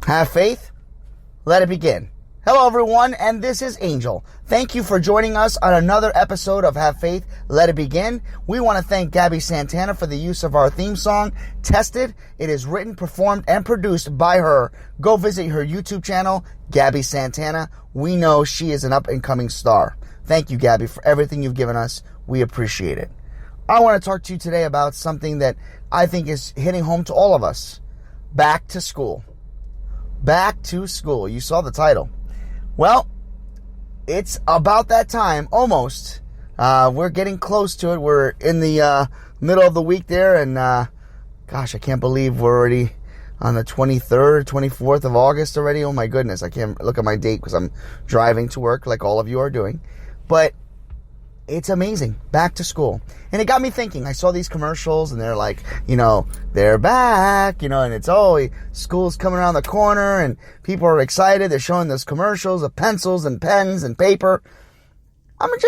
Have faith. Let it begin. Hello, everyone, and this is Angel. Thank you for joining us on another episode of Have Faith, Let It Begin. We want to thank GABBIE Santana for the use of our theme song, Tested. It is written, performed, and produced by her. Go visit her YouTube channel, GABBIE Santana. We know she is an up-and-coming star. Thank you, GABBIE, for everything you've given us. We appreciate it. I want to talk to you today about something that I think is hitting home to all of us. Back to school. Back to school. You saw the title. Well, it's about that time, almost. We're getting close to it. We're in the middle of the week there, and gosh, I can't believe we're already on the 23rd, 24th of August already. Oh my goodness, I can't look at my date because I'm driving to work like all of you are doing. But it's amazing. Back to school. And it got me thinking. I saw these commercials and they're like, they're back, and it's, school's coming around the corner and people are excited. They're showing those commercials of pencils and pens and paper.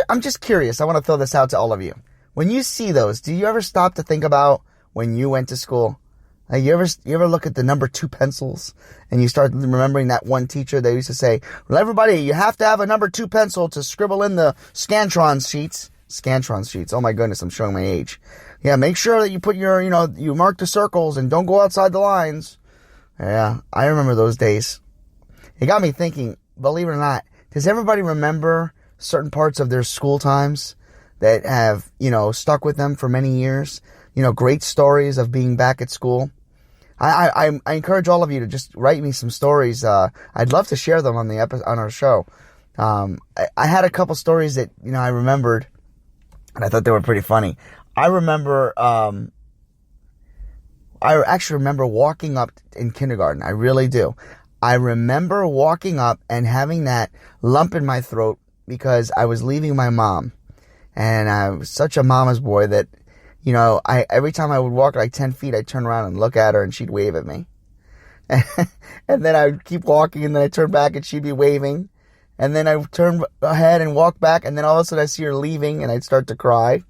I'm just curious. I want to throw this out to all of you. When you see those, do you ever stop to think about when you went to school? You ever look at the number 2 pencils and you start remembering that one teacher that used to say, well, everybody, you have to have a number 2 pencil to scribble in the Scantron sheets. Scantron sheets. Oh my goodness, I'm showing my age. Yeah, make sure that you put your, you mark the circles and don't go outside the lines. Yeah, I remember those days. It got me thinking, believe it or not, does everybody remember certain parts of their school times that have, stuck with them for many years? Great stories of being back at school. I encourage all of you to just write me some stories. I'd love to share them on our show. I had a couple stories that, I remembered, and I thought they were pretty funny. I actually remember walking up in kindergarten. I really do. I remember walking up and having that lump in my throat because I was leaving my mom. And I was such a mama's boy that, every time I would walk like 10 feet, I'd turn around and look at her and she'd wave at me. And then I would keep walking and then I'd turn back and she'd be waving. And then I would turn ahead and walk back and then all of a sudden I see her leaving and I'd start to cry.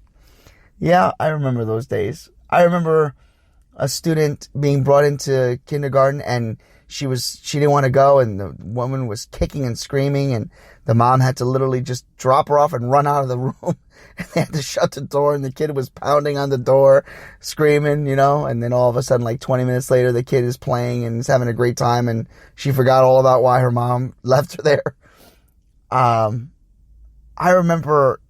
Yeah, I remember those days. I remember a student being brought into kindergarten and she didn't want to go and the woman was kicking and screaming and the mom had to literally just drop her off and run out of the room. And they had to shut the door and the kid was pounding on the door, screaming, and then all of a sudden, like 20 minutes later, the kid is playing and is having a great time and she forgot all about why her mom left her there. I remember,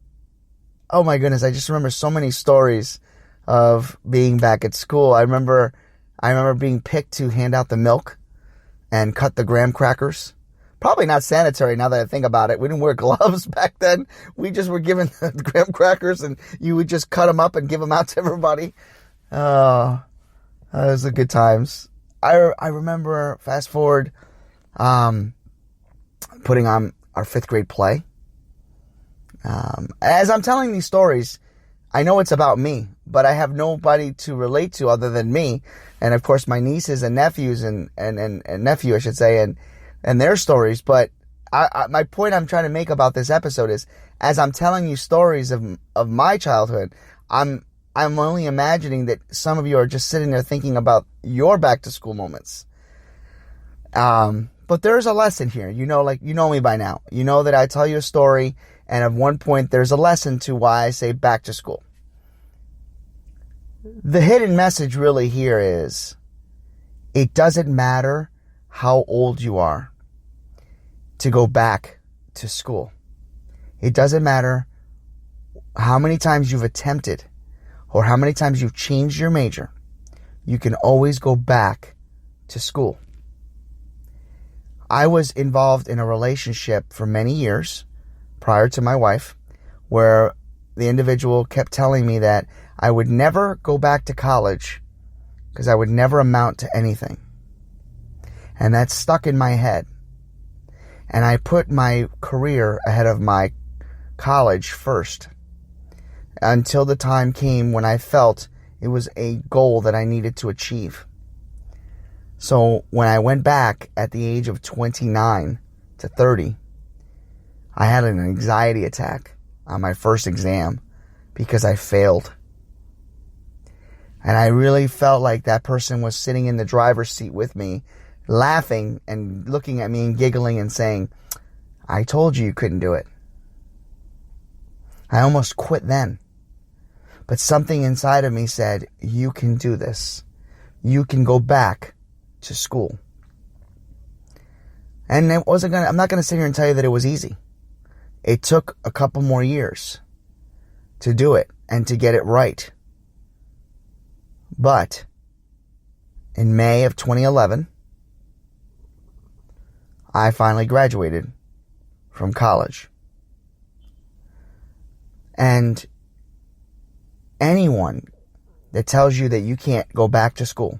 oh my goodness, I just remember so many stories of being back at school. I remember being picked to hand out the milk and cut the graham crackers. Probably not sanitary now that I think about it. We didn't wear gloves back then. We just were given the graham crackers and you would just cut them up and give them out to everybody. Oh, those are good times. I remember, fast forward, putting on our 5th grade play. As I'm telling these stories, I know it's about me, but I have nobody to relate to other than me. And of course, my nieces and nephews and nephew, I should say, and their stories. But my point I'm trying to make about this episode is, as I'm telling you stories of my childhood, I'm only imagining that some of you are just sitting there thinking about your back to school moments. But there's a lesson here. You know me by now. You know that I tell you a story, and at one point there's a lesson to why I say back to school. The hidden message really here is, it doesn't matter how old you are to go back to school. It doesn't matter how many times you've attempted or how many times you've changed your major. You can always go back to school. I was involved in a relationship for many years prior to my wife where the individual kept telling me that I would never go back to college because I would never amount to anything. And that stuck in my head. And I put my career ahead of my college first until the time came when I felt it was a goal that I needed to achieve. So when I went back at the age of 29 to 30, I had an anxiety attack on my first exam because I failed. And I really felt like that person was sitting in the driver's seat with me laughing and looking at me and giggling and saying, I told you couldn't do it. I almost quit then. But something inside of me said, you can do this. You can go back to school. And I'm not going to sit here and tell you that it was easy. It took a couple more years to do it and to get it right. But in May of 2011, I finally graduated from college. And anyone that tells you that you can't go back to school,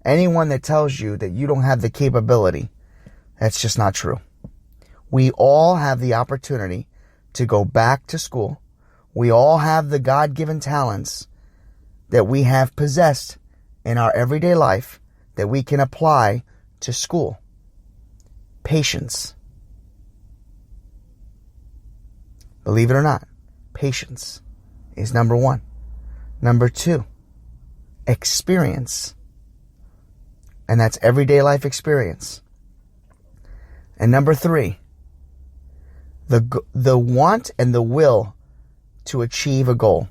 anyone that tells you that you don't have the capability, that's just not true. We all have the opportunity to go back to school. We all have the God-given talents that we have possessed in our everyday life that we can apply to school. Patience. Believe it or not, patience is number one. Number two, experience. And that's everyday life experience. And number three, the want and the will to achieve a goal.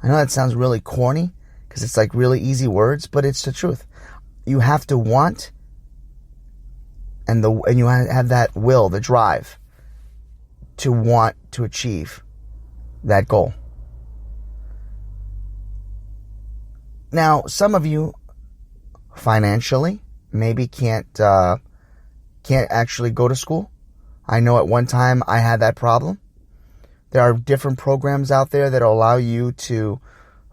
I know that sounds really corny because it's like really easy words, but it's the truth. You have to want and you have that will, the drive to want to achieve that goal. Now, some of you financially maybe can't actually go to school. I know at one time I had that problem. There are different programs out there that allow you to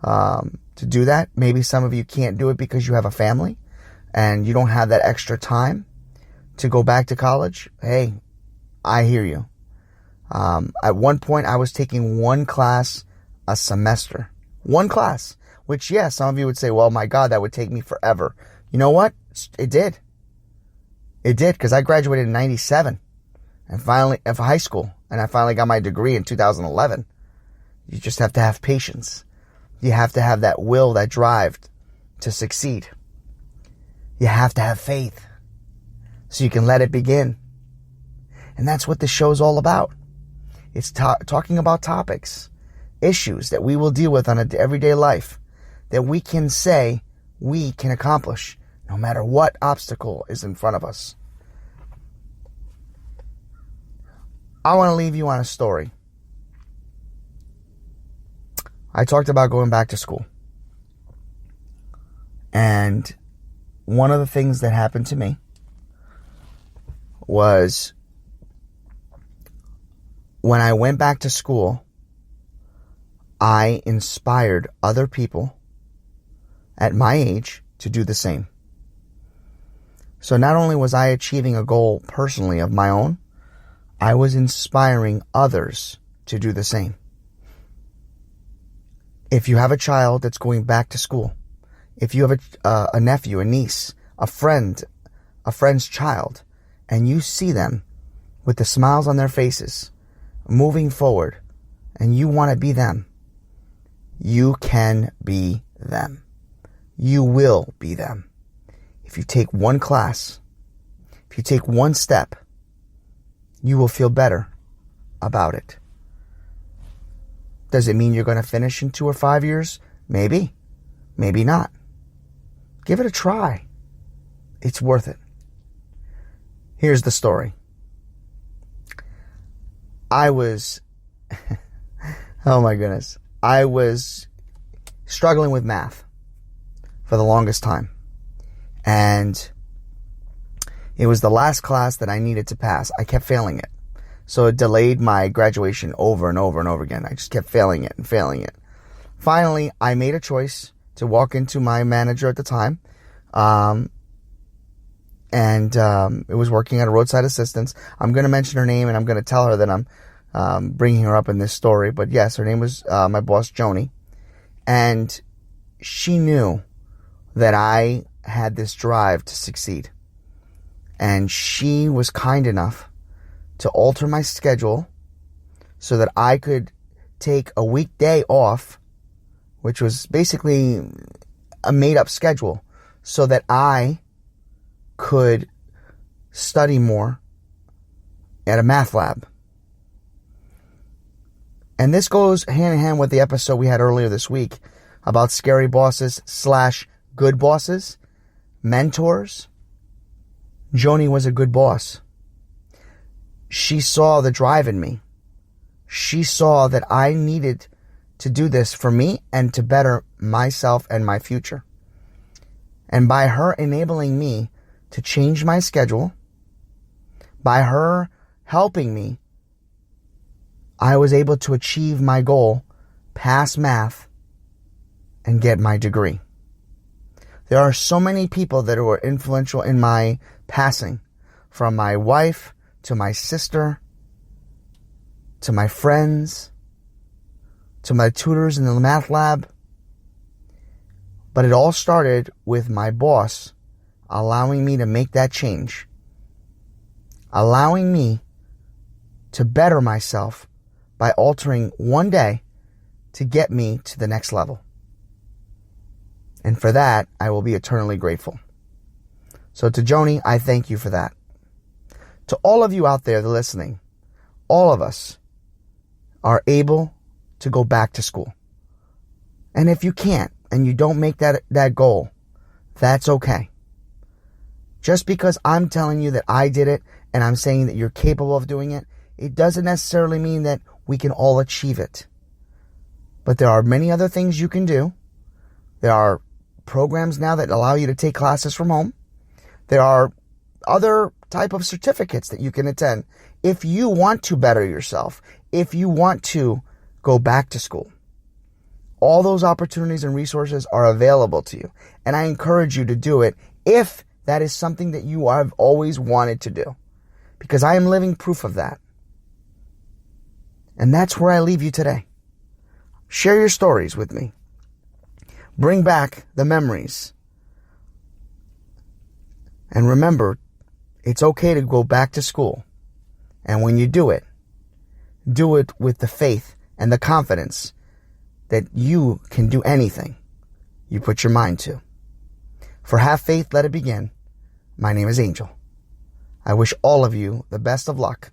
do that. Maybe some of you can't do it because you have a family and you don't have that extra time to go back to college. Hey, I hear you. At one point, I was taking one class a semester. One class. Which, yeah, some of you would say, well, my God, that would take me forever. You know what? It did. It did, because I graduated in 97 and finally of high school, and I finally got my degree in 2011. You just have to have patience. You have to have that will, that drive to succeed. You have to have faith so you can let it begin. And that's what this show's all about. It's talking about topics, issues that we will deal with on an everyday life that we can say we can accomplish no matter what obstacle is in front of us. I want to leave you on a story. I talked about going back to school. And one of the things that happened to me was when I went back to school, I inspired other people at my age to do the same. So not only was I achieving a goal personally of my own, I was inspiring others to do the same. If you have a child that's going back to school, if you have a nephew, a niece, a friend's child, and you see them with the smiles on their faces, moving forward, and you want to be them, you can be them. You will be them. If you take one class, if you take one step, you will feel better about it. Does it mean you're going to finish in 2 or 5 years? Maybe. Maybe not. Give it a try. It's worth it. Here's the story. I was, oh my goodness, I was struggling with math for the longest time. And it was the last class that I needed to pass. I kept failing it. So it delayed my graduation over and over and over again. I just kept failing it and failing it. Finally, I made a choice to walk into my manager at the time. It was working at a roadside assistance. I'm going to mention her name and I'm going to tell her that I'm bringing her up in this story. But yes, her name was my boss, Joni. And she knew that I had this drive to succeed. And she was kind enough to alter my schedule so that I could take a weekday off, which was basically a made-up schedule, so that I could study more at a math lab. And this goes hand in hand with the episode we had earlier this week about scary bosses / good bosses, mentors. Joni was a good boss. She saw the drive in me. She saw that I needed to do this for me and to better myself and my future. And by her enabling me to change my schedule, by her helping me, I was able to achieve my goal, pass math, and get my degree. There are so many people that were influential in my passing, from my wife to my sister, to my friends, to my tutors in the math lab. But it all started with my boss allowing me to make that change, allowing me to better myself by altering one day to get me to the next level. And for that, I will be eternally grateful. So to Joni, I thank you for that. To all of you out there that are listening, all of us are able to go back to school. And if you can't, and you don't make that goal, that's okay. Just because I'm telling you that I did it, and I'm saying that you're capable of doing it, it doesn't necessarily mean that we can all achieve it. But there are many other things you can do. There are programs now that allow you to take classes from home. There are other type of certificates that you can attend if you want to better yourself, if you want to go back to school. All those opportunities and resources are available to you. And I encourage you to do it if that is something that you have always wanted to do. Because I am living proof of that. And that's where I leave you today. Share your stories with me. Bring back the memories. And remember, it's okay to go back to school. And when you do it with the faith and the confidence that you can do anything you put your mind to. For Have Faith, Let It Begin. My name is Angel. I wish all of you the best of luck.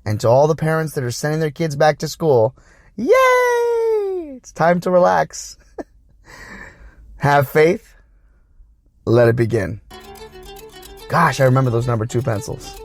And to all the parents that are sending their kids back to school, yay! It's time to relax. Have faith. Let it begin. Gosh, I remember those number 2 pencils.